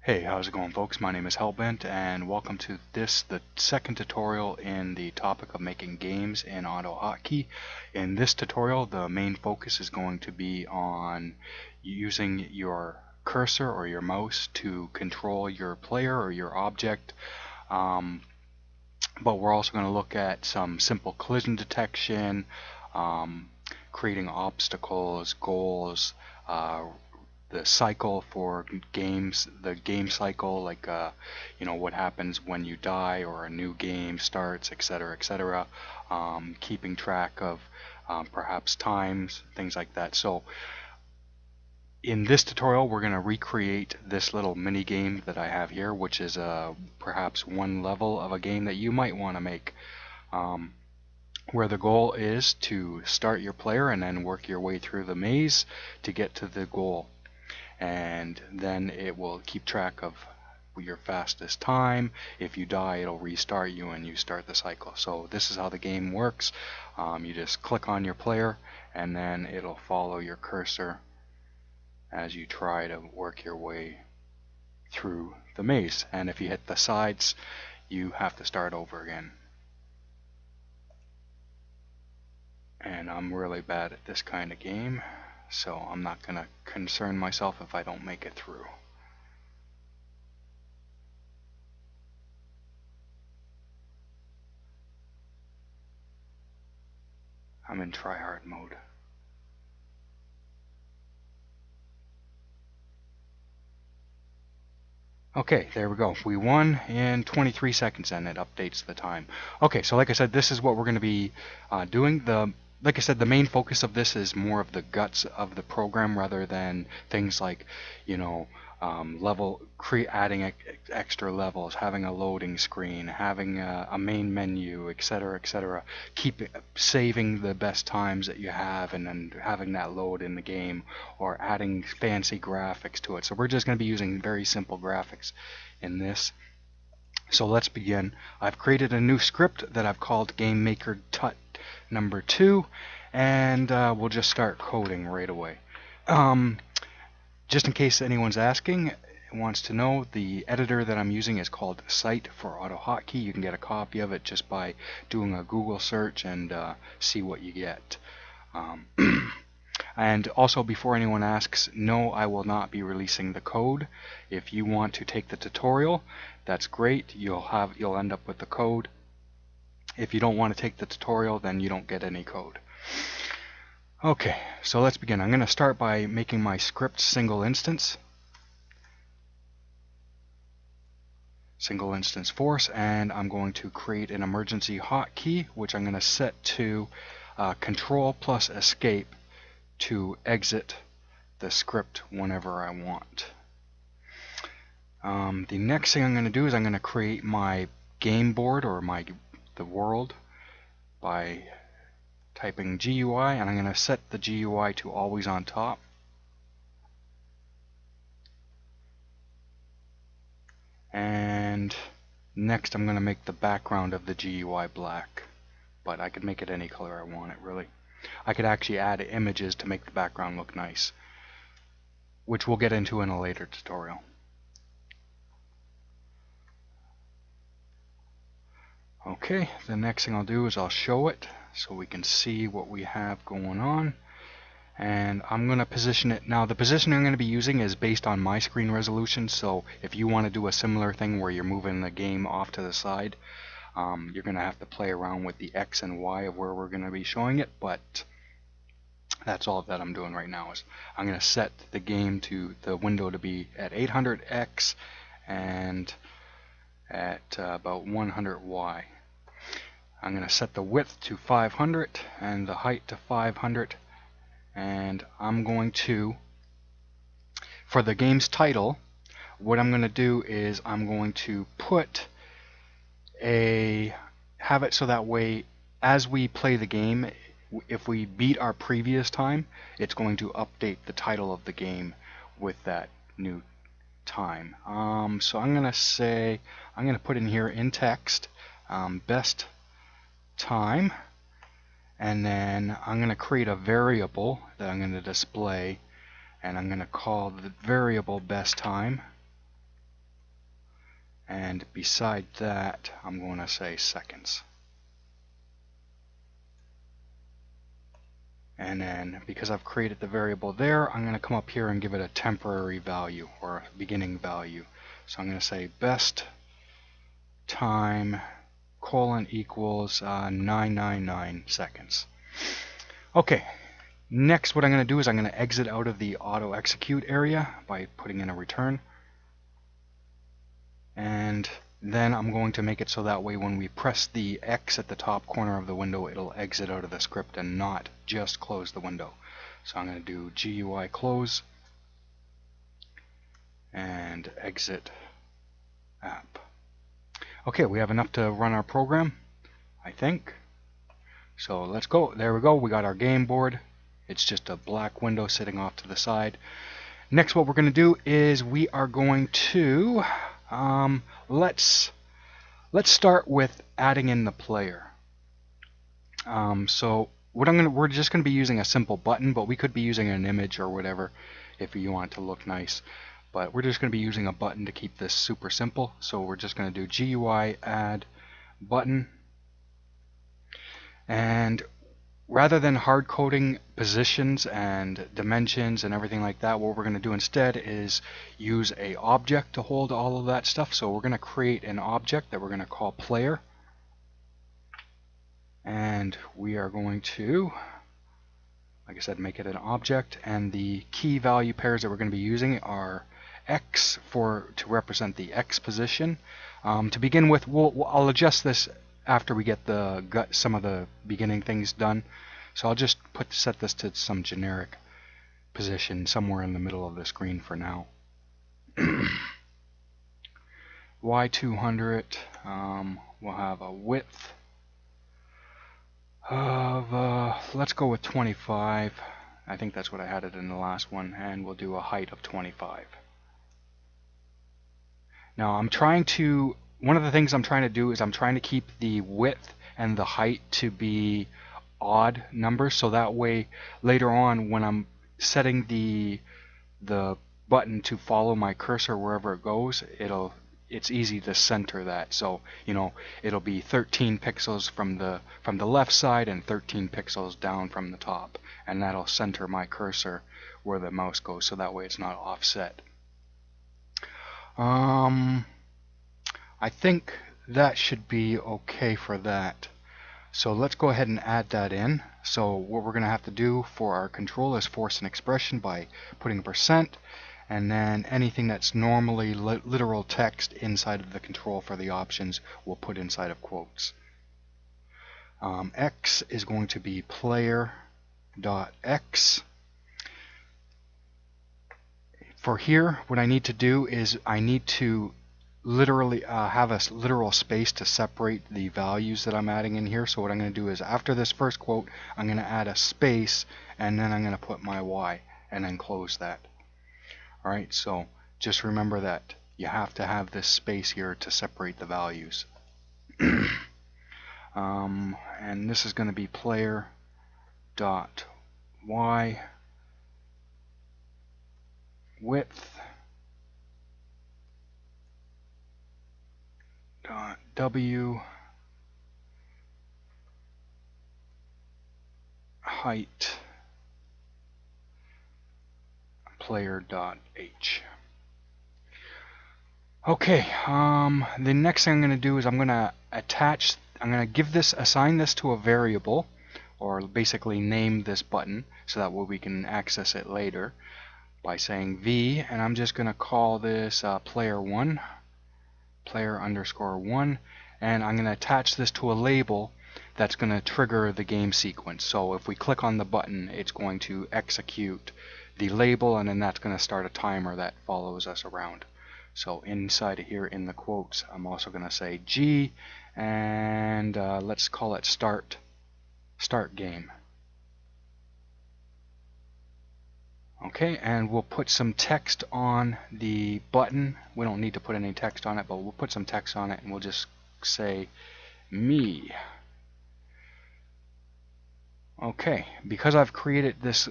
Hey, how's it going, folks? My name is Hellbent, and welcome to the second tutorial in the topic of making games in AutoHotkey. In this tutorial, the main focus is going to be on using your cursor or your mouse to control your player or your object. But we're also going to look at some simple collision detection, creating obstacles, goals, the cycle for games, the game cycle, like what happens when you die or a new game starts, etc., etc. Keeping track of perhaps times, things like that. So in this tutorial, we're going to recreate this little mini game that I have here, which is perhaps one level of a game that you might want to make, where the goal is to start your player and then work your way through the maze to get to the goal. And then it will keep track of your fastest time. If you die, it'll restart you and you start the cycle. So this is how the game works. You just click on your player and then it'll follow your cursor as you try to work your way through the maze. And if you hit the sides, you have to start over again. And I'm really bad at this kind of game, so I'm not going to concern myself if I don't make it through. I'm in try-hard mode. Okay, there we go. We won in 23 seconds and it updates the time. Okay, so like I said, this is what we're going to be doing. Like I said, the main focus of this is more of the guts of the program rather than things like, adding extra levels, having a loading screen, having a main menu, etc., etc. Saving the best times that you have and then having that load in the game, or adding fancy graphics to it. So we're just going to be using very simple graphics in this. So let's begin. I've created a new script that I've called GameMaker Tut number 2, and we'll just start coding right away. Just in case anyone's asking, wants to know, the editor that I'm using is called Site for AutoHotkey. You can get a copy of it just by doing a Google search and see what you get. And also, before anyone asks, no, I will not be releasing the code. If you want to take the tutorial, that's great. You'll end up with the code. If you don't want to take the tutorial, then you don't get any code. Okay, so let's begin. I'm going to start by making my script single instance force, and I'm going to create an emergency hotkey, which I'm going to set to Control plus Escape to exit the script whenever I want. The next thing I'm going to do is I'm going to create my game board, or the world, by typing GUI, and I'm going to set the GUI to always on top. And next I'm going to make the background of the GUI black, but I could make it any color I want it, really. I could actually add images to make the background look nice, which we'll get into in a later tutorial. Okay, the next thing I'll do is I'll show it so we can see what we have going on. And I'm going to position it. Now, the position I'm going to be using is based on my screen resolution, so if you want to do a similar thing where you're moving the game off to the side, you're going to have to play around with the X and Y of where we're going to be showing it, but that's all that I'm doing right now. Is I'm going to set the game to the window to be at 800X and at about 100Y. I'm going to set the width to 500 and the height to 500, and I'm going to, for the game's title, what I'm going to do is I'm going to have it so that way as we play the game, if we beat our previous time, it's going to update the title of the game with that new time. So I'm going to put in here in text best time, and then I'm going to create a variable that I'm going to display, and I'm going to call the variable best time, and beside that I'm going to say seconds. And then because I've created the variable there, I'm going to come up here and give it a temporary value or a beginning value. So I'm going to say best time colon equals 999 seconds. Okay, next what I'm going to do is I'm going to exit out of the auto execute area by putting in a return. And then I'm going to make it so that way when we press the X at the top corner of the window, it'll exit out of the script and not just close the window. So I'm going to do GUI close and exit app. Okay, we have enough to run our program, I think. So let's go. There we go. We got our game board. It's just a black window sitting off to the side. Next, what we're going to do is we are going to let's start with adding in the player. So we're just going to be using a simple button, but we could be using an image or whatever if you want it to look nice. But we're just going to be using a button to keep this super simple. So we're just going to do GUI add button, and rather than hard coding positions and dimensions and everything like that, what we're going to do instead is use a object to hold all of that stuff. So we're going to create an object that we're going to call player, and we are going to, like I said, make it an object, and the key value pairs that we're going to be using are X to represent the X position. To begin with, I'll adjust this after we get some of the beginning things done. So I'll just set this to some generic position somewhere in the middle of the screen for now. Y200, we'll have a width of, let's go with 25. I think that's what I had it in the last one, and we'll do a height of 25. Now one of the things I'm trying to do is I'm trying to keep the width and the height to be odd numbers, so that way later on when I'm setting the button to follow my cursor wherever it goes, it's easy to center that. So it'll be 13 pixels from the left side and 13 pixels down from the top, and that'll center my cursor where the mouse goes, so that way it's not offset. I think that should be okay for that. So let's go ahead and add that in. So what we're going to have to do for our control is force an expression by putting %, and then anything that's normally literal text inside of the control for the options we'll put inside of quotes. X is going to be player.x. For here, what I need to do is I need to literally have a literal space to separate the values that I'm adding in here. So what I'm going to do is after this first quote, I'm going to add a space, and then I'm going to put my Y and then close that. Alright, so just remember that you have to have this space here to separate the values. And this is going to be player dot Y width dot W height player dot H. Okay, the next thing I'm going to do is I'm going to assign this to a variable, or basically name this button so that way we can access it later by saying V, and I'm just going to call this player1, player_1, and I'm going to attach this to a label that's going to trigger the game sequence. So if we click on the button, it's going to execute the label, and then that's going to start a timer that follows us around. So inside of here in the quotes, I'm also going to say G, and let's call it start game. Okay, and we'll put some text on the button. We don't need to put any text on it, but we'll put some text on it, and we'll just say me. Okay, because I've created this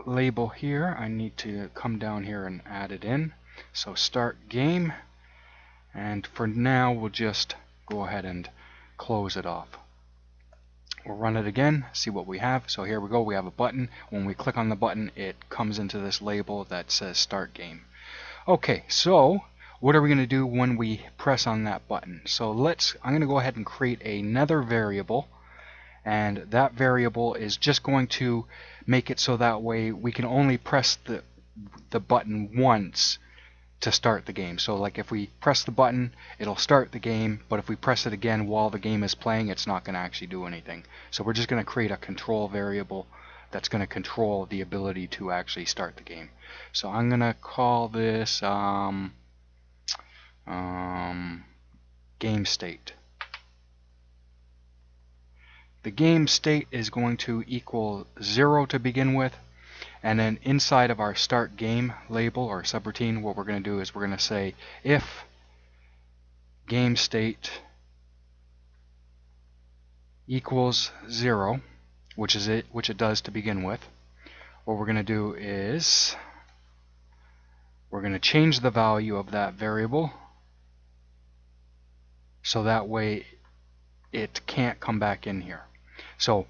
label here, I need to come down here and add it in. So start game, and for now we'll just go ahead and close it off. We'll run it again, see what we have. So here we go, we have a button. When we click on the button, it comes into this label that says start game. Okay, so what are we going to do when we press on that button? So I'm going to go ahead and create another variable, and that variable is just going to make it so that way we can only press the button once to start the game. So like if we press the button, it'll start the game, but if we press it again while the game is playing, it's not going to actually do anything. So we're just going to create a control variable that's going to control the ability to actually start the game. So I'm going to call this game state. The game state is going to equal 0 to begin with, and then inside of our start game label or subroutine, what we're going to do is we're going to say if game state equals 0, which it does to begin with, what we're going to do is we're going to change the value of that variable so that way it can't come back in here. So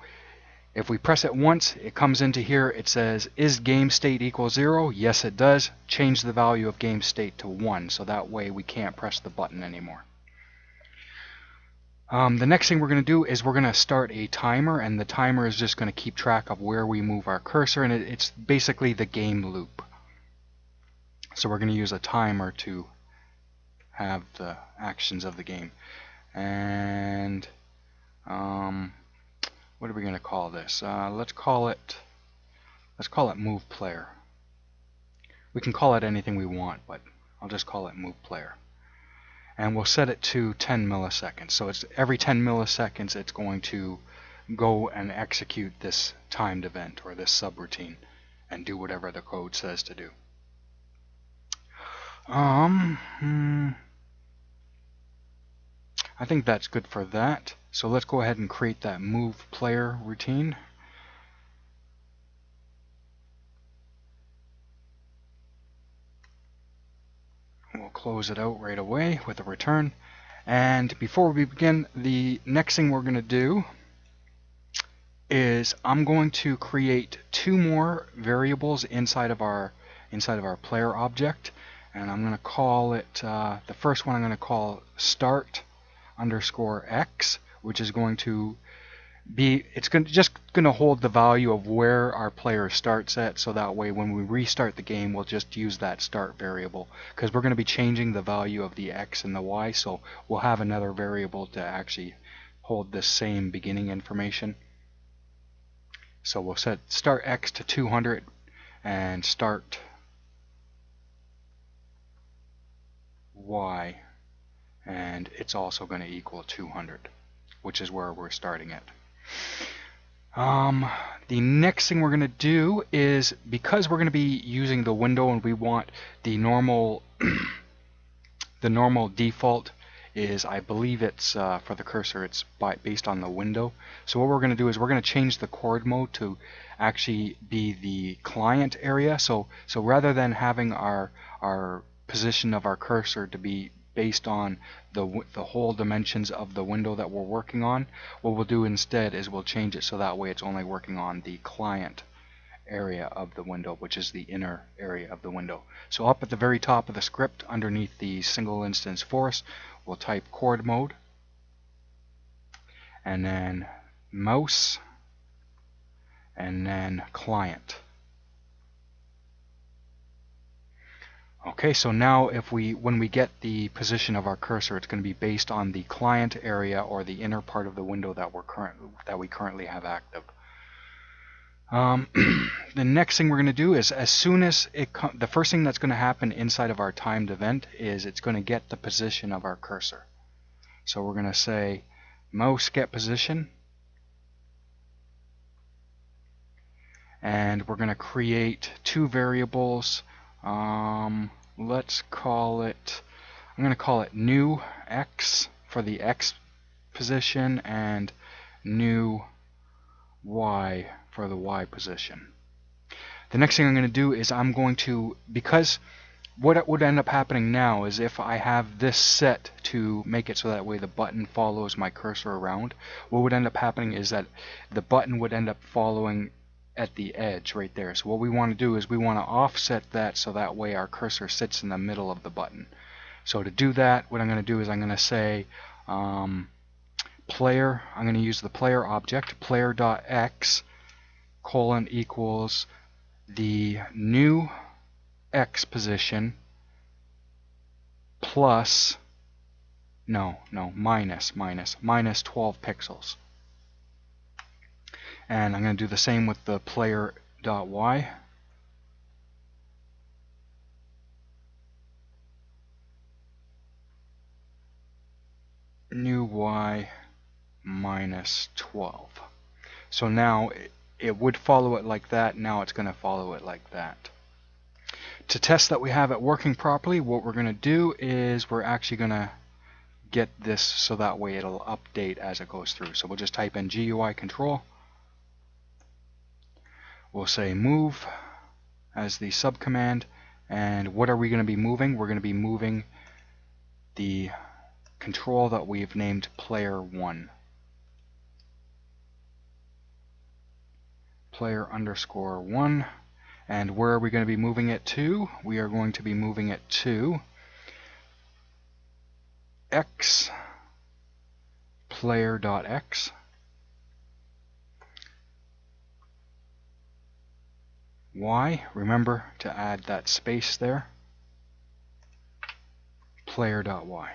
if we press it once, it comes into here, it says is game state equal 0? Yes, it does. Change the value of game state to 1, so that way we can't press the button anymore. The next thing we're going to do is we're going to start a timer, and the timer is just going to keep track of where we move our cursor, and it's basically the game loop. So we're going to use a timer to have the actions of the game. And what are we going to call this? Let's call it move player. We can call it anything we want, but I'll just call it move player. And we'll set it to 10 milliseconds. So it's every 10 milliseconds it's going to go and execute this timed event or this subroutine and do whatever the code says to do. I think that's good for that. So let's go ahead and create that move player routine. We'll close it out right away with a return. And before we begin, the next thing we're going to do is I'm going to create 2 more variables inside of our player object, and I'm going to call it the first one I'm going to call start underscore x, which is going to be just going to hold the value of where our player starts at, so that way when we restart the game we'll just use that start variable, because we're going to be changing the value of the x and the y, so we'll have another variable to actually hold the same beginning information. So we'll set start x to 200 and start y, and it's also going to equal 200, which is where we're starting at. The next thing we're going to do is, because we're going to be using the window and we want the normal the normal default is, I believe it's for the cursor, it's based on the window. So what we're going to do is we're going to change the chord mode to actually be the client area. So rather than having our position of our cursor to be based on the whole dimensions of the window that we're working on, what we'll do instead is we'll change it so that way it's only working on the client area of the window, which is the inner area of the window. So up at the very top of the script, underneath the single instance force, we'll type chord mode, and then mouse, and then client. Okay, so now when we get the position of our cursor, it's going to be based on the client area or the inner part of the window that we currently have active. The next thing we're going to do is, as soon as the first thing that's going to happen inside of our timed event is it's going to get the position of our cursor. So we're going to say mouse get position, and we're going to create 2 variables. Let's call it, I'm going to call it new x for the x position and new y for the y position. The next thing I'm going to do is I'm going to, because what would end up happening now is if I have this set to make it so that way the button follows my cursor around, what would end up happening is that the button would end up following at the edge right there. So what we want to do is we want to offset that so that way our cursor sits in the middle of the button. So to do that, what I'm going to do is I'm going to say player, I'm going to use the player object, player.x colon equals the new x position plus minus 12 pixels. And I'm going to do the same with the player.y. New y minus 12. So now it would follow it like that. Now it's going to follow it like that. To test that we have it working properly, what we're going to do is we're actually going to get this so that way it'll update as it goes through. So we'll just type in GUI control. We'll say move as the subcommand. And what are we going to be moving? We're going to be moving the control that we've named player 1. Player underscore 1. And where are we going to be moving it to? We are going to be moving it to x player.x y, remember to add that space there, player.y.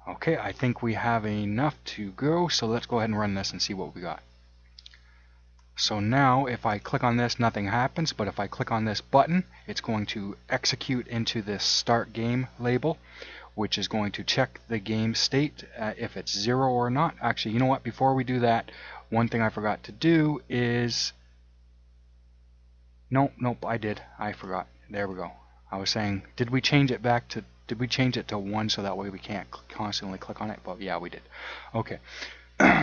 Okay, I think we have enough to go, so let's go ahead and run this and see what we got. So now if I click on this, nothing happens, but if I click on this button, it's going to execute into this start game label, which is going to check the game state if it's 0 or not. Actually, you know what, before we do that, one thing I forgot to do is, nope, I forgot. There we go. I was saying, did we change it to 1 so that way we can't constantly click on it? But yeah, we did. Okay.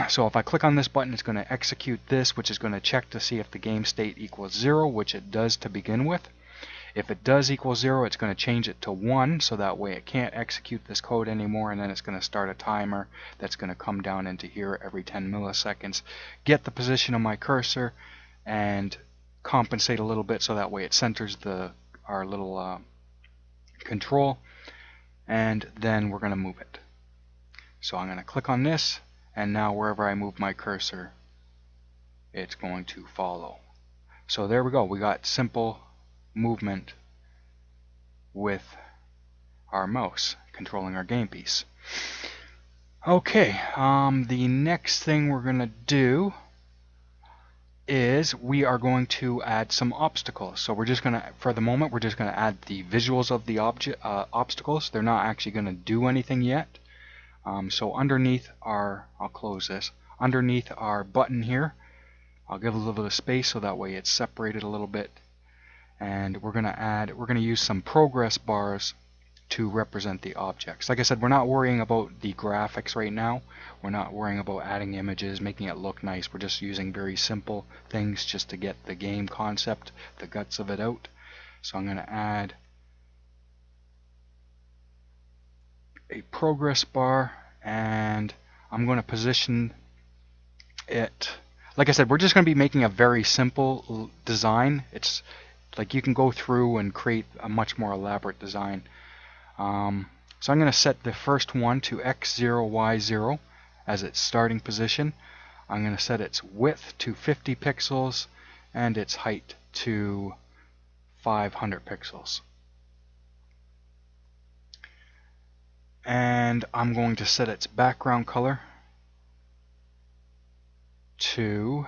So if I click on this button, it's going to execute this, which is going to check to see if the game state equals 0, which it does to begin with. If it does equal 0, it's going to change it to 1, so that way it can't execute this code anymore, and then it's going to start a timer that's going to come down into here every 10 milliseconds, get the position of my cursor, and compensate a little bit so that way it centers our little control, and then we're going to move it. So I'm going to click on this, and now wherever I move my cursor, it's going to follow. So there we go. We got simple movement with our mouse controlling our game piece. Okay, the next thing we're going to do is we are going to add some obstacles. So we're just going to, for the moment, we're just going to add the visuals of the obstacles. They're not actually going to do anything yet. So underneath our, I'll close this, underneath our button here, I'll give a little bit of space so that way it's separated a little bit. And we're going to use some progress bars to represent the objects. Like I said, we're not worrying about the graphics right now. We're not worrying about adding images, making it look nice. We're just using very simple things just to get the game concept, the guts of it out. So I'm going to add a progress bar, and I'm going to position it. Like I said, we're just going to be making a very simple design. It's like you can go through and create a much more elaborate design. So I'm going to set the first one to x0, y0 as its starting position. I'm going to set its width to 50 pixels and its height to 500 pixels. And I'm going to set its background color to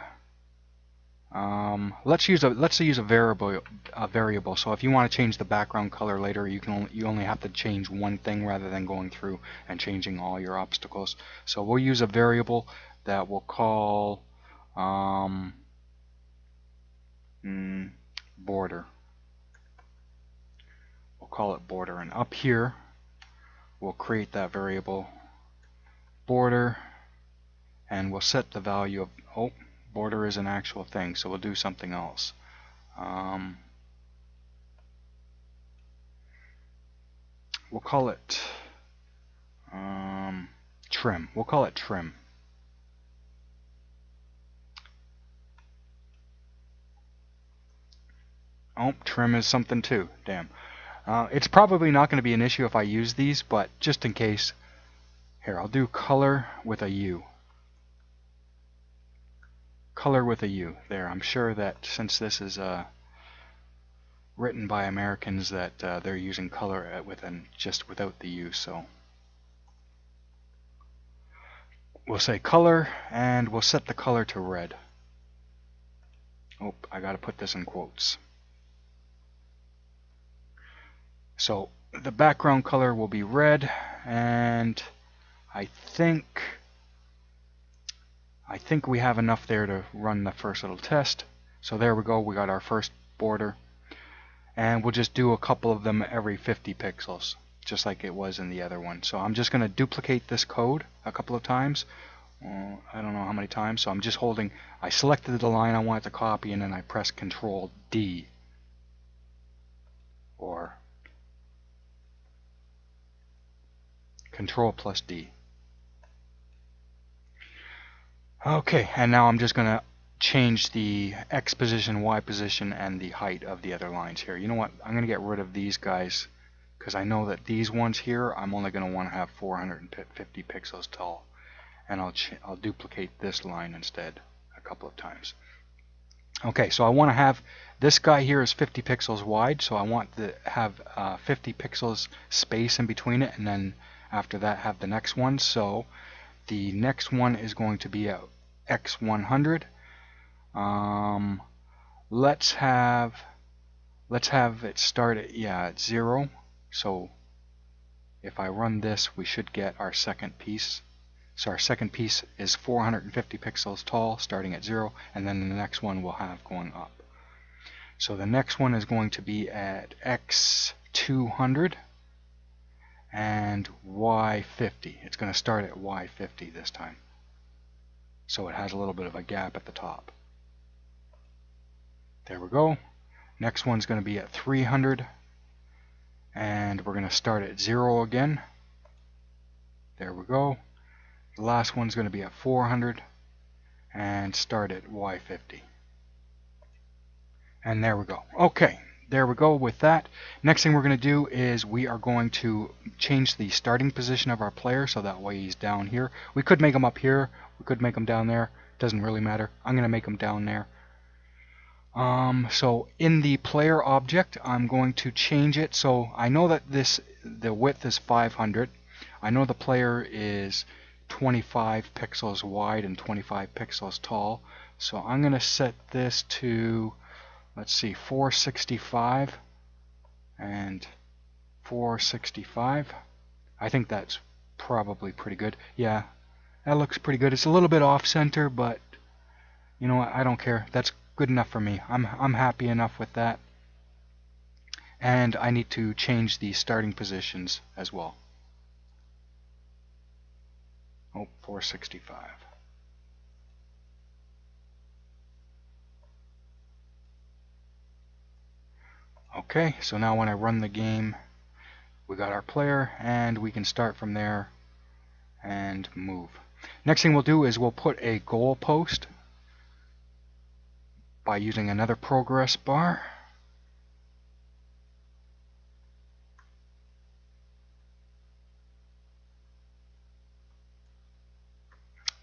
let's use a variable. So if you want to change the background color later, you only have to change one thing rather than going through and changing all your obstacles. So we'll use a variable that we'll call border. We'll call it border, and up here we'll create that variable border, and we'll set the value of Border is an actual thing, so we'll do something else. We'll call it trim. We'll call it trim. Oh, trim is something too. Damn. It's probably not going to be an issue if I use these, but just in case, here, I'll do color with a U. Color with a U. There, I'm sure that since this is written by Americans that they're using color just without the U, so we'll say color, and we'll set the color to red. Oh, I gotta put this in quotes. So the background color will be red, and I think we have enough there to run the first little test. So there we go, we got our first border, and we'll just do a couple of them every 50 pixels, just like it was in the other one. So I'm just going to duplicate this code a couple of times. I don't know how many times, so I'm just holding, I selected the line I want to copy, and then I press Control D, or Control plus D. Okay, and now I'm just going to change the X position, Y position, and the height of the other lines here. You know what? I'm going to get rid of these guys, because I know that these ones here, I'm only going to want to have 450 pixels tall. And I'll duplicate this line instead a couple of times. Okay, so I want to have, this guy here is 50 pixels wide, so I want to have 50 pixels space in between it, and then after that have the next one. So the next one is going to be a X100. Let's have it start at 0. So if I run this, we should get our second piece. So our second piece is 450 pixels tall, starting at 0, and then the next one we'll have going up. So the next one is going to be at X200 and Y50. It's going to start at Y50 this time. So it has a little bit of a gap at the top. There we go. Next one's going to be at 300, and we're going to start at 0 again. There we go. The last one's going to be at 400 and start at Y50. And there we go. Okay, there we go with that. Next thing we're going to do is we are going to change the starting position of our player, so that way he's down here. We could make him up here, we could make him down there. Doesn't really matter. I'm going to make him down there. So in the player object, I'm going to change it. So I know that the width is 500. I know the player is 25 pixels wide and 25 pixels tall. So I'm going to set this to, let's see, 465 and 465. I think that's probably pretty good. Yeah, that looks pretty good. It's a little bit off center, but you know what? I don't care. That's good enough for me. I'm happy enough with that. And I need to change the starting positions as well. Oh, 465. Okay, so now when I run the game, we got our player, and we can start from there and move. Next thing we'll do is we'll put a goal post by using another progress bar.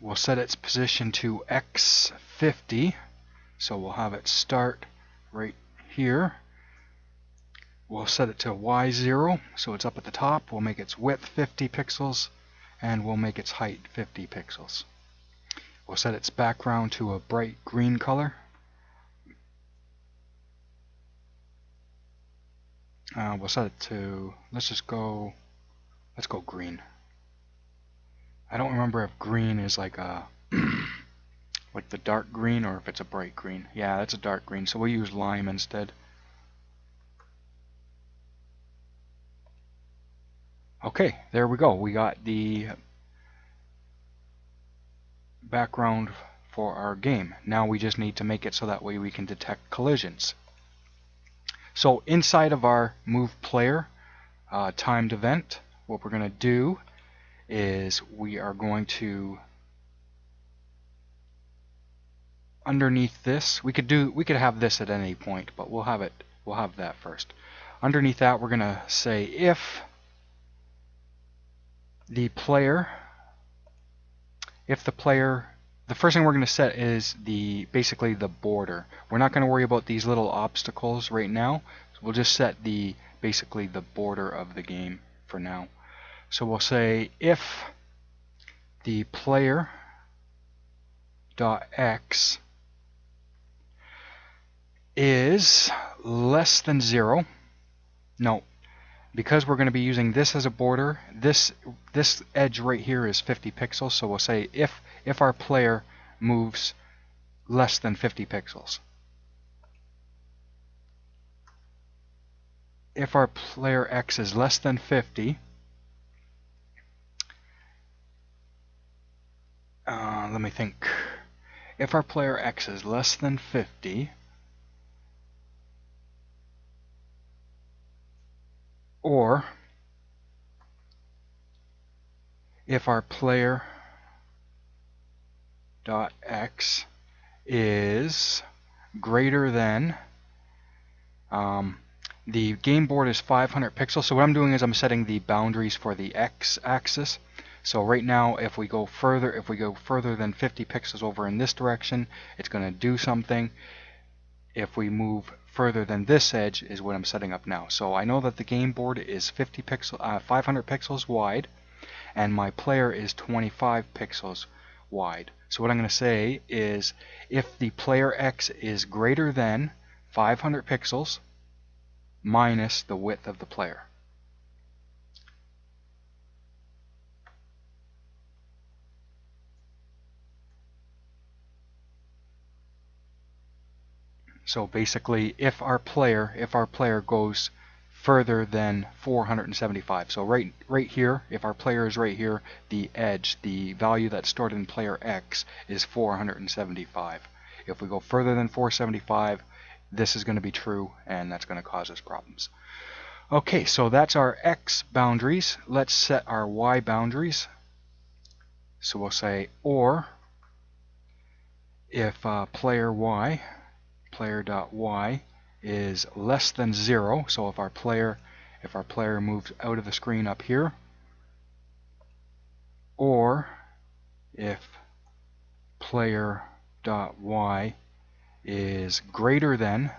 We'll set its position to X50, so we'll have it start right here. We'll set it to Y0, so it's up at the top. We'll make its width 50 pixels, and we'll make its height 50 pixels. We'll set its background to a bright green color. We'll set it to, let's go green. I don't remember if green is like a like the dark green or if it's a bright green. Yeah, that's a dark green, so we'll use lime instead. Okay, there we go. We got the background for our game. Now we just need to make it so that way we can detect collisions. So inside of our move player timed event, what we're going to do is we are going to, underneath this, we could have this at any point, but we'll have that first. Underneath that, we're going to say if the player, the first thing we're going to set is basically the border. We're not going to worry about these little obstacles right now. We'll just set basically the border of the game for now. So we'll say if the player dot x is less than 0. No, because we're going to be using this as a border, this edge right here is 50 pixels, so we'll say if our player moves less than 50 pixels. If our player x is less than 50, let me think. If our player x is less than 50, or if our player dot x is greater than, the game board is 500 pixels. So what I'm doing is I'm setting the boundaries for the x-axis. So right now, if we go further than 50 pixels over in this direction, it's going to do something. If we move further than this edge is what I'm setting up now. So I know that the game board is 500 pixels wide, and my player is 25 pixels wide. So what I'm going to say is if the player x is greater than 500 pixels minus the width of the player. So basically, if our player goes further than 475, so right here, if our player is right here, the edge, the value that's stored in player X is 475. If we go further than 475, this is going to be true, and that's going to cause us problems. Okay, so that's our X boundaries. Let's set our Y boundaries. So we'll say, or if player.y is less than 0, so if our player moves out of the screen up here, or if player.y is greater than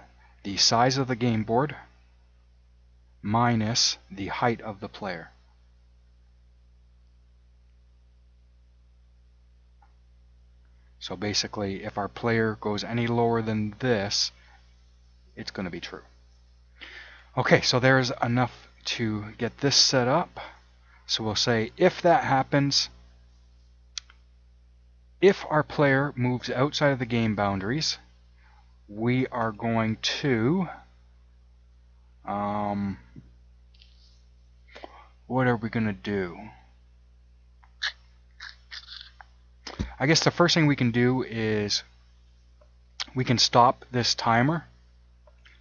the size of the game board minus the height of the player. So basically, if our player goes any lower than this, it's going to be true. Okay, so there's enough to get this set up. So we'll say if that happens, if our player moves outside of the game boundaries, we are going to, what are we going to do? I guess the first thing we can do is we can stop this timer.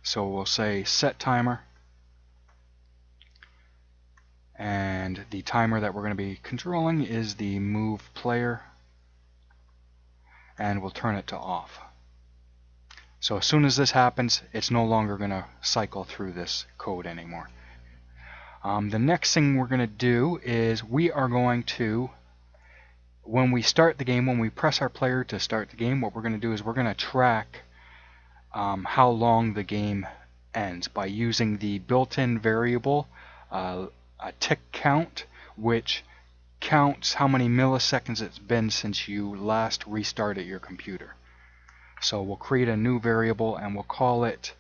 So we'll say set timer, and the timer that we're going to be controlling is the move player, and we'll turn it to off. So as soon as this happens, it's no longer going to cycle through this code anymore. The next thing we're going to do is we are going to, when we start the game, when we press our player to start the game, what we're going to do is we're going to track how long the game ends by using the built-in variable, a tick count, which counts how many milliseconds it's been since you last restarted your computer. So we'll create a new variable and we'll call it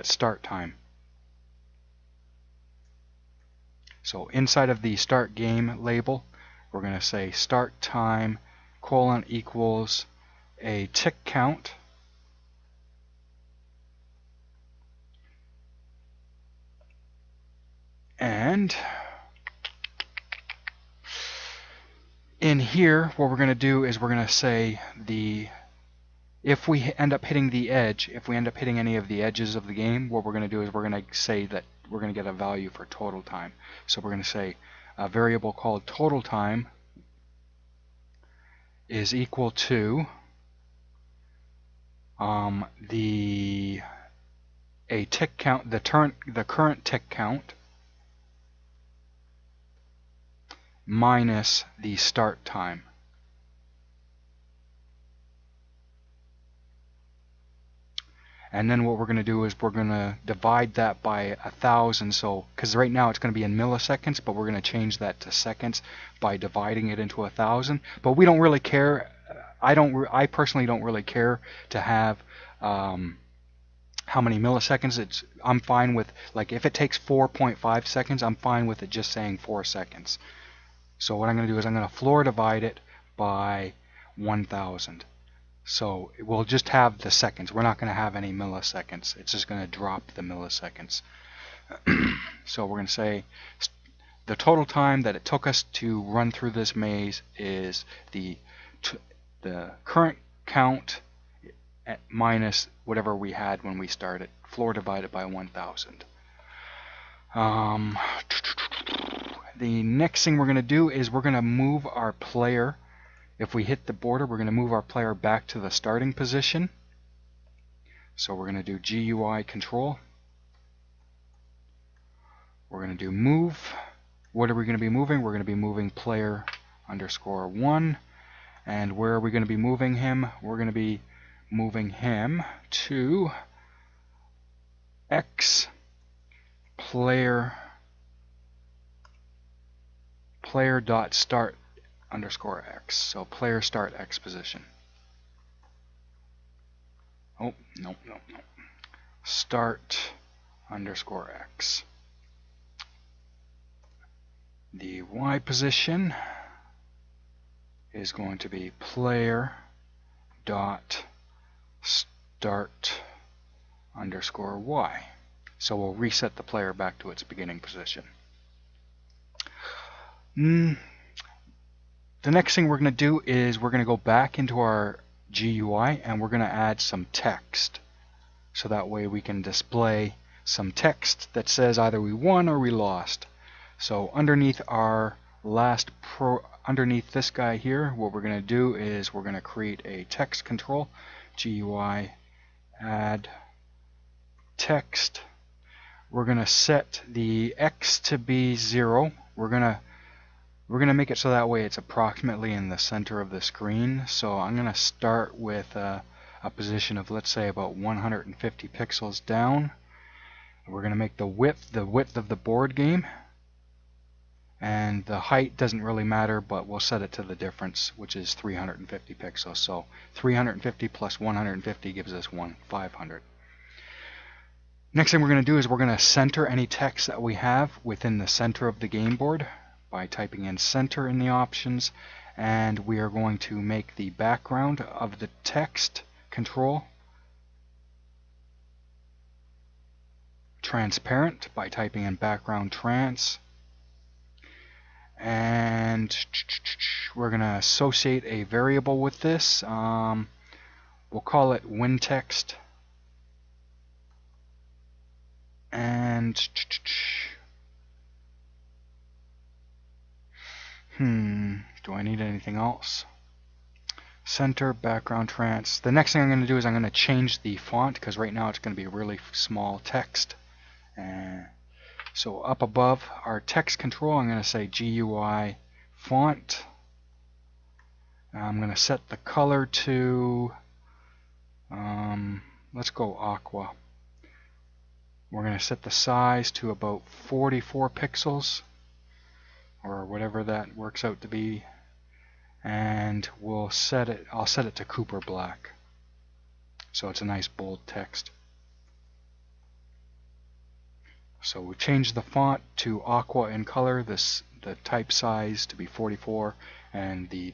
start time. So inside of the start game label, we're going to say start time : equals a tick count and in here, what we're going to do is we're going to say if we end up hitting the edge, if we end up hitting any of the edges of the game, what we're going to do is we're going to say that we're going to get a value for total time. So we're going to say a variable called total time is equal to a tick count, the current tick count minus the start time. And then what we're going to do is we're going to divide that by 1,000. So, because right now it's going to be in milliseconds, but we're going to change that to seconds by dividing it into 1,000. But we don't really care. I personally don't really care to have how many milliseconds. I'm fine with, like, if it takes 4.5 seconds, I'm fine with it just saying 4 seconds. So what I'm going to do is I'm going to floor divide it by 1,000. So we'll just have the seconds. We're not going to have any milliseconds. It's just going to drop the milliseconds. So we're going to say the total time that it took us to run through this maze is the current count minus whatever we had when we started. Floor divided by 1,000. The next thing we're going to do is we're going to move our player. If we hit the border, we're going to move our player back to the starting position. So we're going to do GUI control. We're going to do move. What are we going to be moving? We're going to be moving player _1. And where are we going to be moving him? We're going to be moving him to X player.start _X. So player start X position. Oh, no. Start _X. The Y position is going to be player dot start _Y. So we'll reset the player back to its beginning position. The next thing we're going to do is we're going to go back into our GUI and we're going to add some text. So that way we can display some text that says either we won or we lost. So underneath underneath this guy here, what we're going to do is we're going to create a text control. GUI add text. We're going to set the X to be 0. We're going to make it so that way it's approximately in the center of the screen. So I'm going to start with a position of, let's say, about 150 pixels down. We're going to make the width of the board game. And the height doesn't really matter, but we'll set it to the difference, which is 350 pixels. So 350 plus 150 gives us 500. Next thing we're going to do is we're going to center any text that we have within the center of the game board by typing in center in the options, and we are going to make the background of the text control transparent by typing in background trans. And we're going to associate a variable with this. We'll call it WinText. And do I need anything else? Center, background trans. The next thing I'm going to do is I'm going to change the font, because right now it's going to be really small text. So up above our text control, I'm going to say GUI font. I'm going to set the color to, let's go aqua. We're going to set the size to about 44 pixels, or whatever that works out to be. And I'll set it to Cooper Black. So it's a nice bold text. So we changed the font to aqua in color, the type size to be 44, and the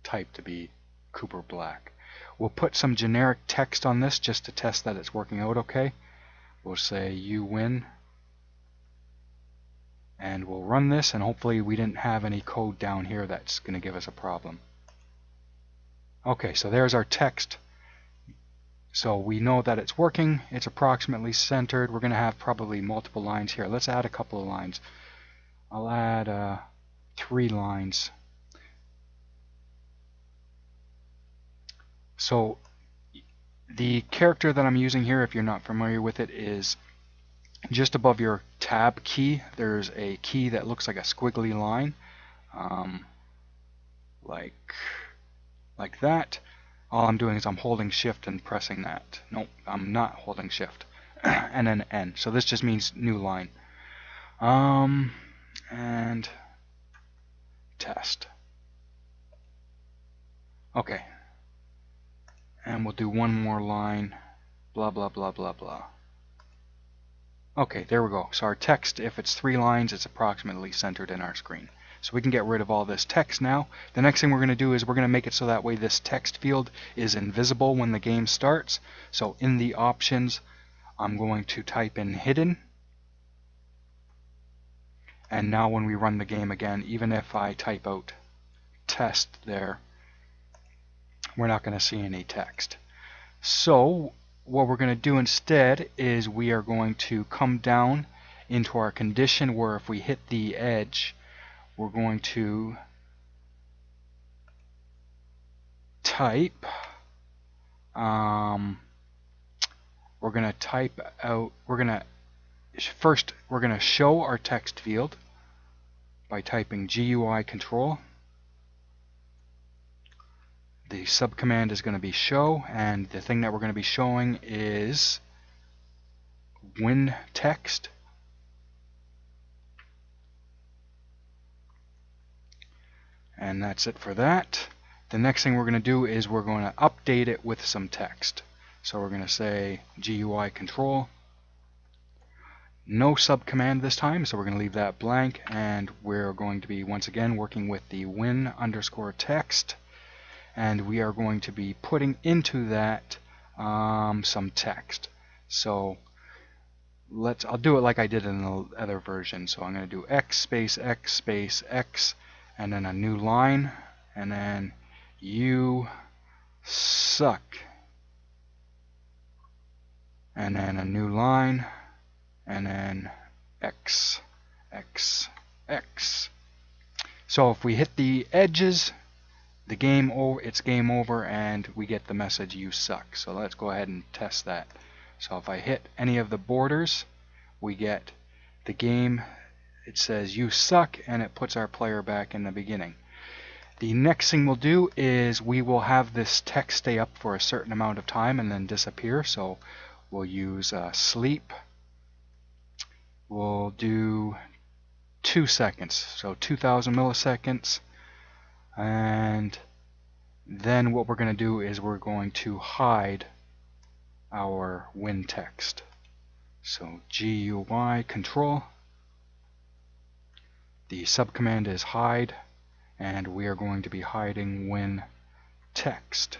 type to be Cooper Black. We'll put some generic text on this just to test that it's working out okay. We'll say you win. And we'll run this, and hopefully we didn't have any code down here that's going to give us a problem. Okay, so there's our text. So we know that it's working. It's approximately centered. We're going to have probably multiple lines here. Let's add a couple of lines. I'll add 3 lines. So the character that I'm using here, if you're not familiar with it, is just above your tab key. There's a key that looks like a squiggly line, like that. All I'm doing is I'm holding shift and pressing that. Nope, I'm not holding shift. And then N. So this just means new line. And test. Okay. And we'll do one more line. Blah, blah, blah, blah, blah. Okay, there we go. So our text, if it's 3 lines, it's approximately centered in our screen. So we can get rid of all this text now. The next thing we're going to do is we're going to make it so that way this text field is invisible when the game starts. So in the options, I'm going to type in hidden. And now when we run the game again, even if I type out test there, we're not going to see any text. So what we're going to do instead is we are going to come down into our condition where if we hit the edge, we're going to type, first we're going to show our text field by typing GUI control. The subcommand is going to be show, and the thing that we're going to be showing is win text. And that's it for that. The next thing we're going to do is we're going to update it with some text. So we're going to say GUI control. No subcommand this time, so we're going to leave that blank, and we're going to be once again working with the win underscore text. And we are going to be putting into that some text. So I'll do it like I did in the other version. So I'm going to do X space X space X, and then a new line, and then you suck, and then a new line, and then X X X. So if we hit the edges, it's game over, and we get the message you suck. So let's go ahead and test that. So if I hit any of the borders, we get the game, it says you suck, and it puts our player back in the beginning. The next thing we'll do is we will have this text stay up for a certain amount of time and then disappear. So we'll use sleep. We'll do 2 seconds, so 2000 milliseconds. And then what we're going to do is we're going to hide our win text. So GUI control. The subcommand is hide, and we are going to be hiding win text.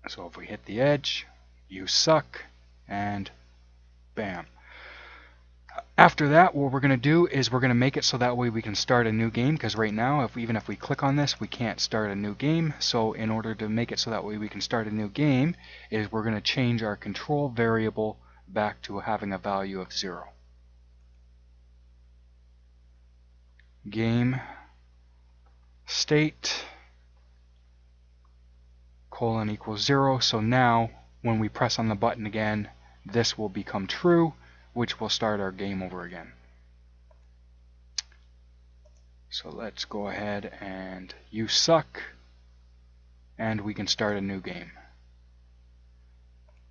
So if we hit the edge, you suck, and bam. After that, what we're going to do is we're going to make it so that way we can start a new game, because right now, even if we click on this, we can't start a new game. So in order to make it so that way we can start a new game, is we're going to change our control variable back to having a value of 0. Game state colon equals 0. So now when we press on the button again, this will become true, which will start our game over again. So let's go ahead and you suck, and we can start a new game.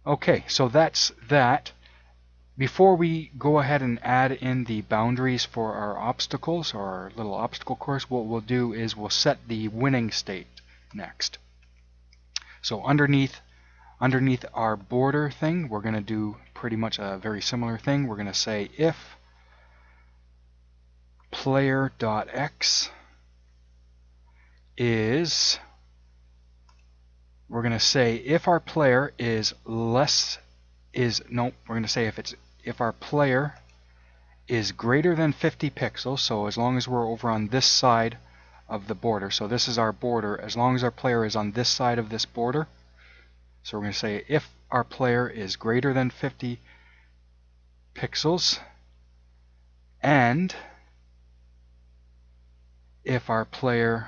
Okay, so that's that. Before we go ahead and add in the boundaries for our obstacles, or our little obstacle course, what we'll do is we'll set the winning state next. So underneath our border thing, we're going to do pretty much a very similar thing. We're going to say if player.x is, we're going to say if our player is we're going to say if it's if our player is greater than 50 pixels, so as long as we're over on this side of the border, so this is our border, as long as our player is on this side of this border, so we're going to say if our player is greater than 50 pixels, and if our player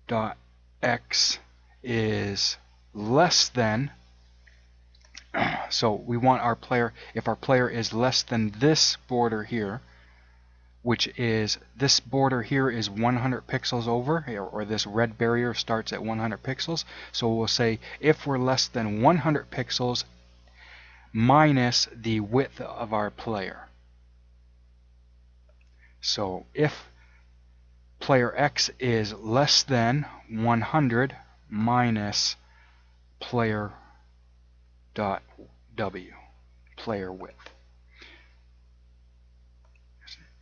dot x is less than, so we want our player, if our player is less than this border here, which is, this border here is 100 pixels over, or this red barrier starts at 100 pixels, so we'll say if we're less than 100 pixels minus the width of our player. So if player X is less than 100 minus player dot W, player width.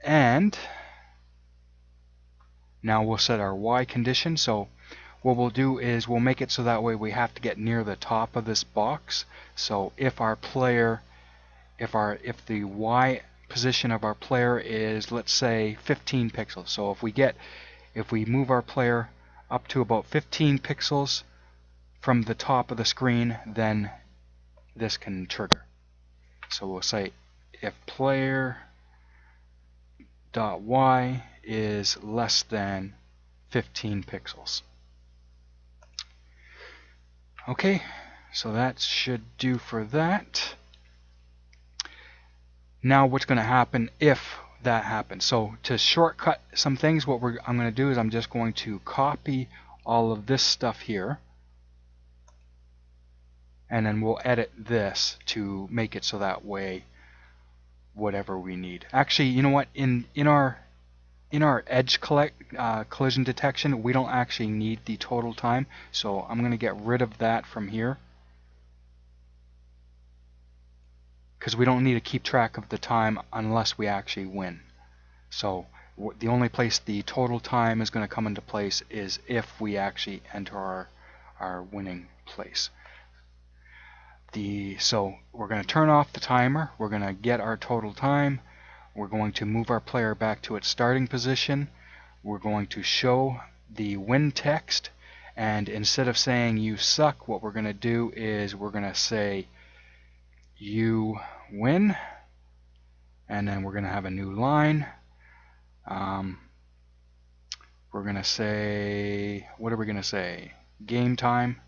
And now we'll set our Y condition. So what we'll do is we'll make it so that way we have to get near the top of this box. So if our player, if the Y position of our player is, let's say, 15 pixels. So if we move our player up to about 15 pixels from the top of the screen, then this can trigger. So we'll say if player dot Y is less than 15 pixels. Okay, so that should do for that. Now what's going to happen if that happens? So to shortcut some things, what I'm going to do is I'm just going to copy all of this stuff here, and then we'll edit this to make it so that way whatever we need. Actually, you know what? In our edge collision detection, we don't actually need the total time, so I'm going to get rid of that from here, because we don't need to keep track of the time unless we actually win. So the only place the total time is going to come into place is if we actually enter our winning place. So we're going to turn off the timer, we're going to get our total time, we're going to move our player back to its starting position, we're going to show the win text, and instead of saying you suck, what we're going to do is we're going to say you win, and then we're going to have a new line. We're going to say, what are we going to say? Game time.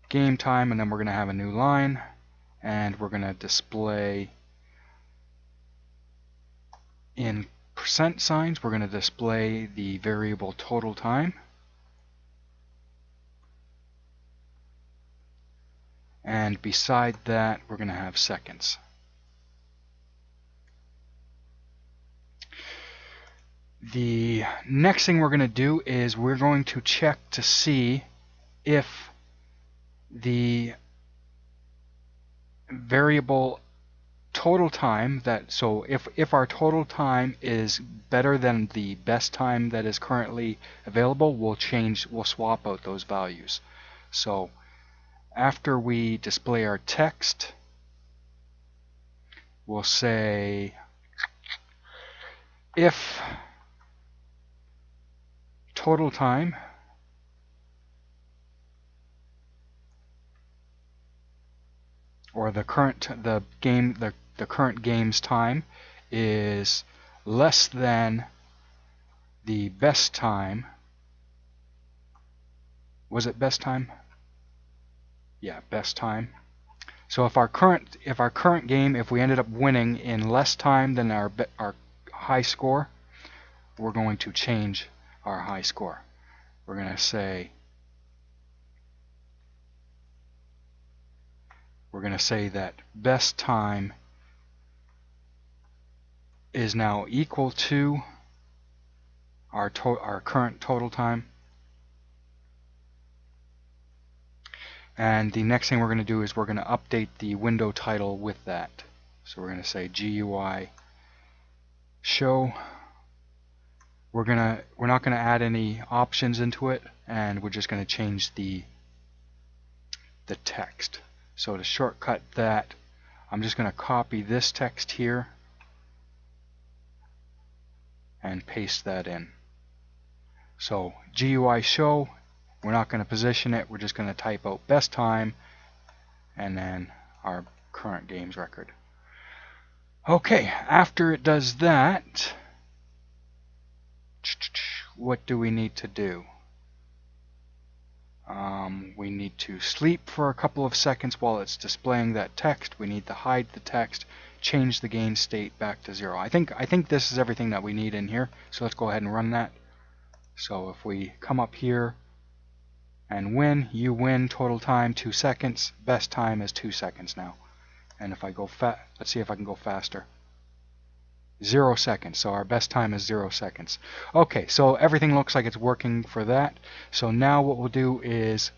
Game time, and then we're going to have a new line, and we're going to display in percent signs, we're going to display the variable total time, and beside that we're going to have seconds. The next thing we're going to do is we're going to check to see if the variable total time, so if our total time is better than the best time that is currently available, we'll swap out those values. So after we display our text, we'll say if total time or the current game's time is less than the best time. Was it best time? Yeah, best time. So if our current game, if we ended up winning in less time than our high score, we're going to change our high score. We're going to say that best time is now equal to our current total time. And the next thing we're going to do is we're going to update the window title with that. So we're going to say GUI show. We're not going to add any options into it, and we're just going to change the the text. So to shortcut that, I'm just going to copy this text here and paste that in. So GUI show, we're not going to position it, we're just going to type out best time and then our current games record. Okay, after it does that, what do we need to do? We need to sleep for a couple of seconds while it's displaying that text. We need to hide the text, change the game state back to 0. I think this is everything that we need in here. So let's go ahead and run that. So if we come up here and win, you win, total time 2 seconds, best time is 2 seconds now. And if I go let's see if I can go faster. 0 seconds, so our best time is 0 seconds. Okay, so everything looks like it's working for that. So now what we'll do is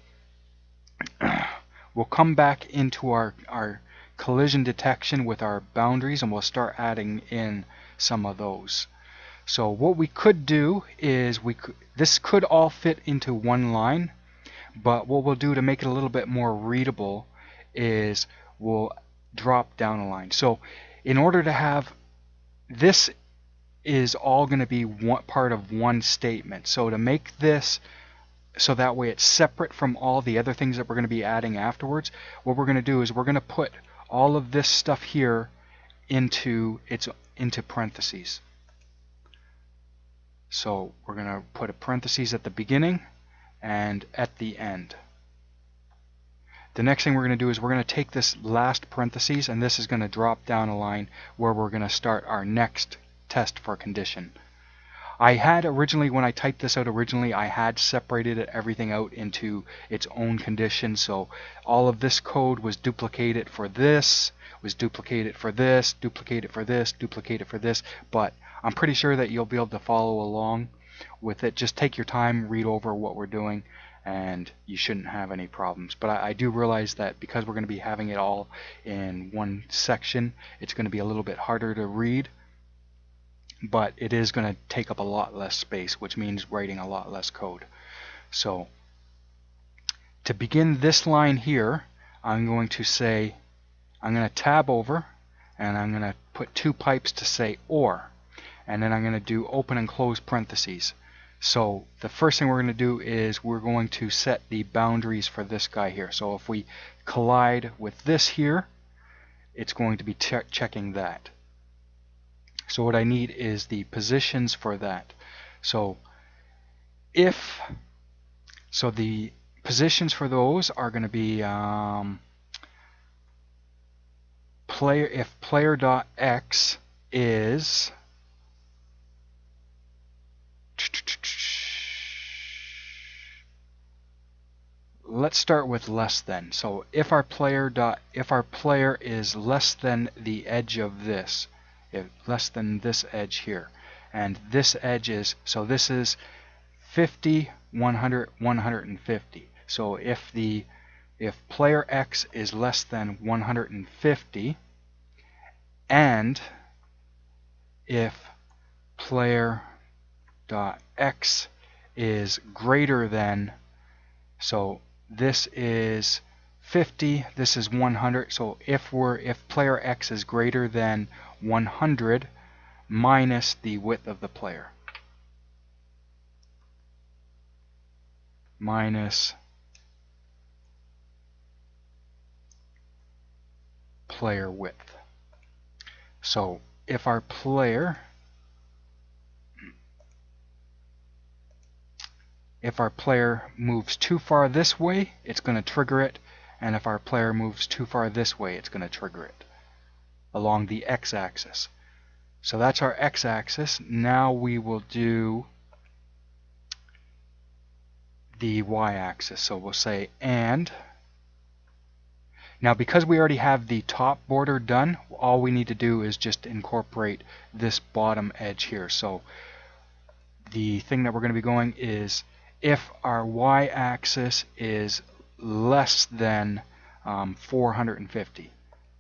we'll come back into our collision detection with our boundaries and we'll start adding in some of those. So what we could do is this could all fit into one line, but what we'll do to make it a little bit more readable is we'll drop down a line. So in order to have this is all going to be part of one statement. So to make this so that way it's separate from all the other things that we're going to be adding afterwards, what we're going to do is we're going to put all of this stuff here into parentheses. So we're going to put a parentheses at the beginning and at the end. The next thing we're going to do is we're going to take this last parentheses and this is going to drop down a line where we're going to start our next test for condition. I had originally, when I typed this out originally, I had separated everything out into its own condition. So all of this code was duplicated for this, was duplicated for this, duplicated for this, duplicated for this. But I'm pretty sure that you'll be able to follow along with it. Just take your time, read over what we're doing, and you shouldn't have any problems. But I do realize that because we're going to be having it all in one section, it's going to be a little bit harder to read. But it is going to take up a lot less space, which means writing a lot less code. So to begin this line here, I'm going to say, I'm going to tab over and I'm going to put 2 pipes to say or, and then I'm going to do open and close parentheses. So the first thing we're going to do is we're going to set the boundaries for this guy here. So if we collide with this here, it's going to be checking that. So what I need is the positions for that. So the positions for those are going to be if player.x is let's start with less than. So if our player is less than the edge of this, less than this edge here, and this edge is, so this is 50, 100, 150. So if player X is less than 150 and if player dot X is greater than, so this is 50, this is 100, so if player X is greater than 100 minus the width of the player, minus player width. So if our player moves too far this way, it's going to trigger it, and if our player moves too far this way, it's going to trigger it along the x-axis. So that's our x-axis. Now we will do the y-axis. So we'll say and. Now because we already have the top border done, all we need to do is just incorporate this bottom edge here. So the thing that we're going to be going is if our y-axis is less than 450.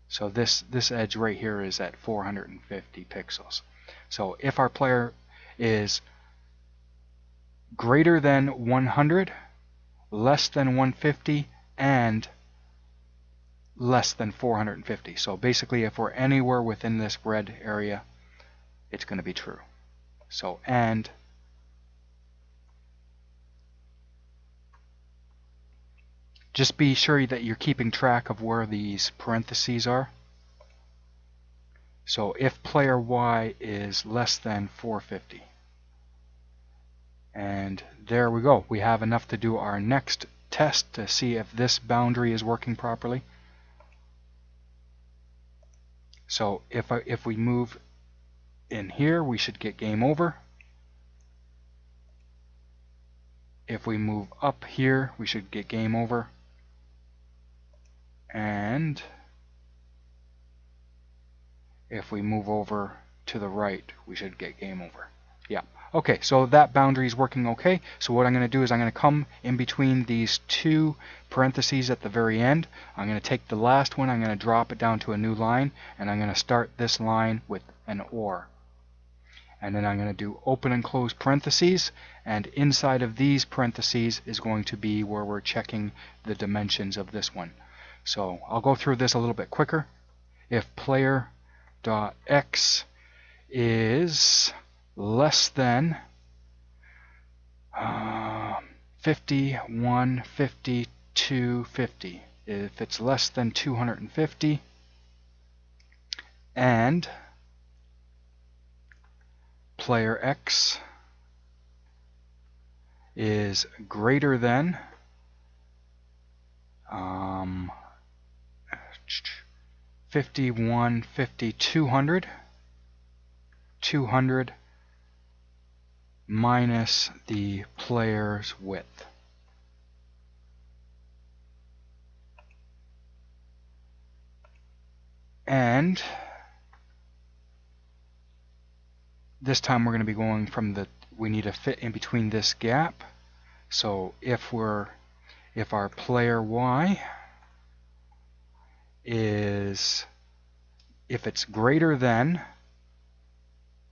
So this edge right here is at 450 pixels. So if our player is greater than 100, less than 150, and less than 450. So basically, if we're anywhere within this red area, it's going to be true. So, and just be sure that you're keeping track of where these parentheses are. So if player Y is less than 450. And there we go. We have enough to do our next test to see if this boundary is working properly. So if we move in here, we should get game over. If we move up here, we should get game over. And if we move over to the right, we should get game over. Yeah. Okay, so that boundary is working okay. So what I'm going to do is I'm going to come in between these two parentheses at the very end. I'm going to take the last one, I'm going to drop it down to a new line, and I'm going to start this line with an OR. And then I'm going to do open and close parentheses, and inside of these parentheses is going to be where we're checking the dimensions of this one. So I'll go through this a little bit quicker. If player.x is less than 51, 52, 50. If it's less than 250, and player X is greater than 51, 50, 200, 200 minus the player's width. And this time we're going to be going from we need to fit in between this gap. So if our player Y is, if it's greater than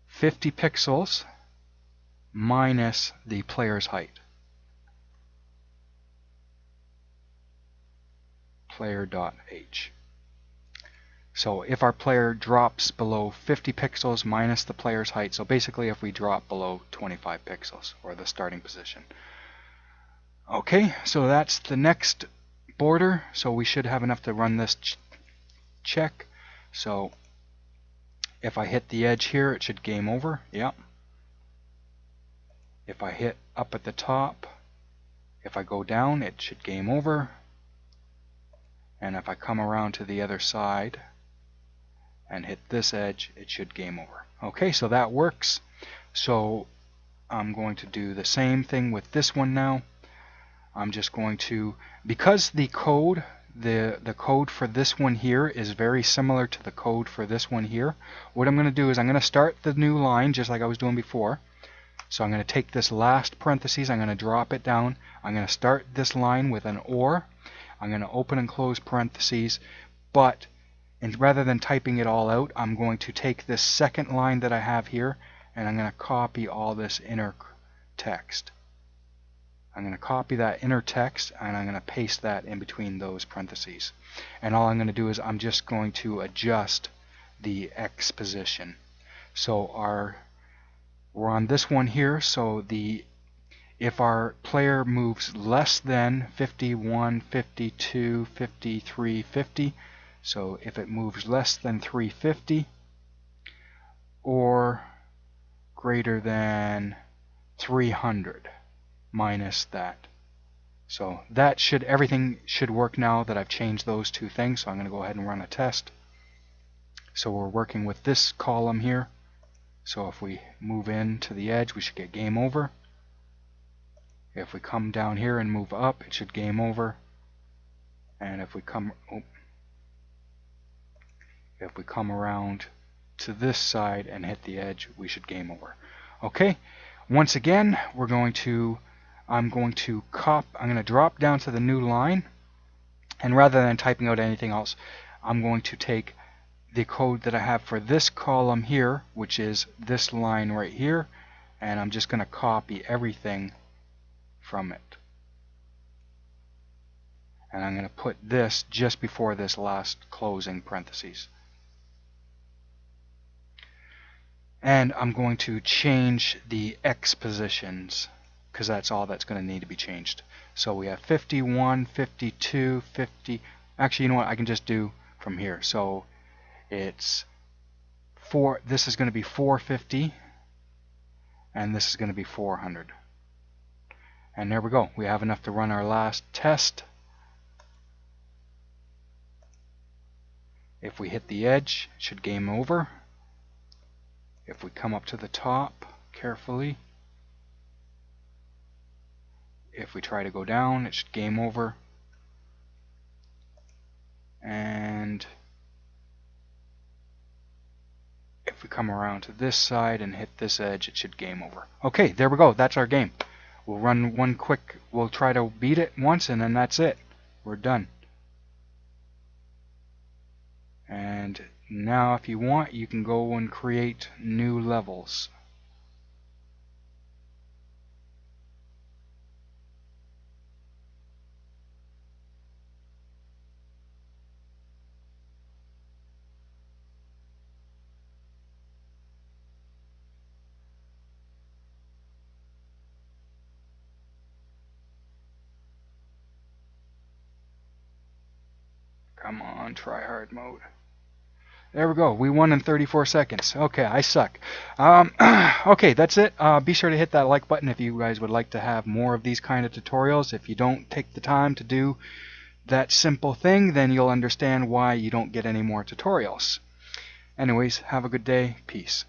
50 pixels minus the player's height. Player.h. So if our player drops below 50 pixels minus the player's height, so basically if we drop below 25 pixels, or the starting position. Okay, so that's the next border, so we should have enough to run this check. So if I hit the edge here, it should game over. Yep. If I hit up at the top, if I go down, it should game over. And if I come around to the other side and hit this edge, it should game over. Okay, so that works. So I'm going to do the same thing with this one now. I'm just going to, because the code for this one here is very similar to the code for this one here, what I'm going to do is I'm going to start the new line just like I was doing before. So I'm going to take this last parentheses, I'm going to drop it down, I'm going to start this line with an OR, I'm going to open and close parentheses, but rather than typing it all out, I'm going to take this second line that I have here and I'm going to copy all this inner text. I'm going to copy that inner text and I'm going to paste that in between those parentheses. And all I'm going to do is I'm just going to adjust the X position. So we're on this one here, so if our player moves less than 51, 52, 53, 50, so if it moves less than 350 or greater than 300 minus that. So that everything should work now that I've changed those two things. So I'm going to go ahead and run a test. So we're working with this column here. So if we move in to the edge, we should get game over. If we come down here and move up, it should game over. And if we come around to this side and hit the edge, we should game over. Okay. Once again, I'm going to drop down to the new line, and rather than typing out anything else, I'm going to take the code that I have for this column here, which is this line right here, and I'm just going to copy everything from it. And I'm going to put this just before this last closing parentheses. And I'm going to change the X positions, because that's all that's going to need to be changed. So we have 51, 52, 50. Actually, you know what? I can just do from here. So it's this is going to be 450, and this is going to be 400. And there we go. We have enough to run our last test. If we hit the edge, it should game over. If we come up to the top carefully, if we try to go down, it should game over. And if we come around to this side and hit this edge, it should game over. Okay, there we go. That's our game. We'll run one quick, we'll try to beat it once, and then that's it. We're done. And now if you want, you can go and create new levels. Come on, try hard mode. There we go. We won in 34 seconds. Okay, I suck. Okay, that's it. Be sure to hit that like button if you guys would like to have more of these kind of tutorials. If you don't take the time to do that simple thing, then you'll understand why you don't get any more tutorials. Anyways, have a good day. Peace.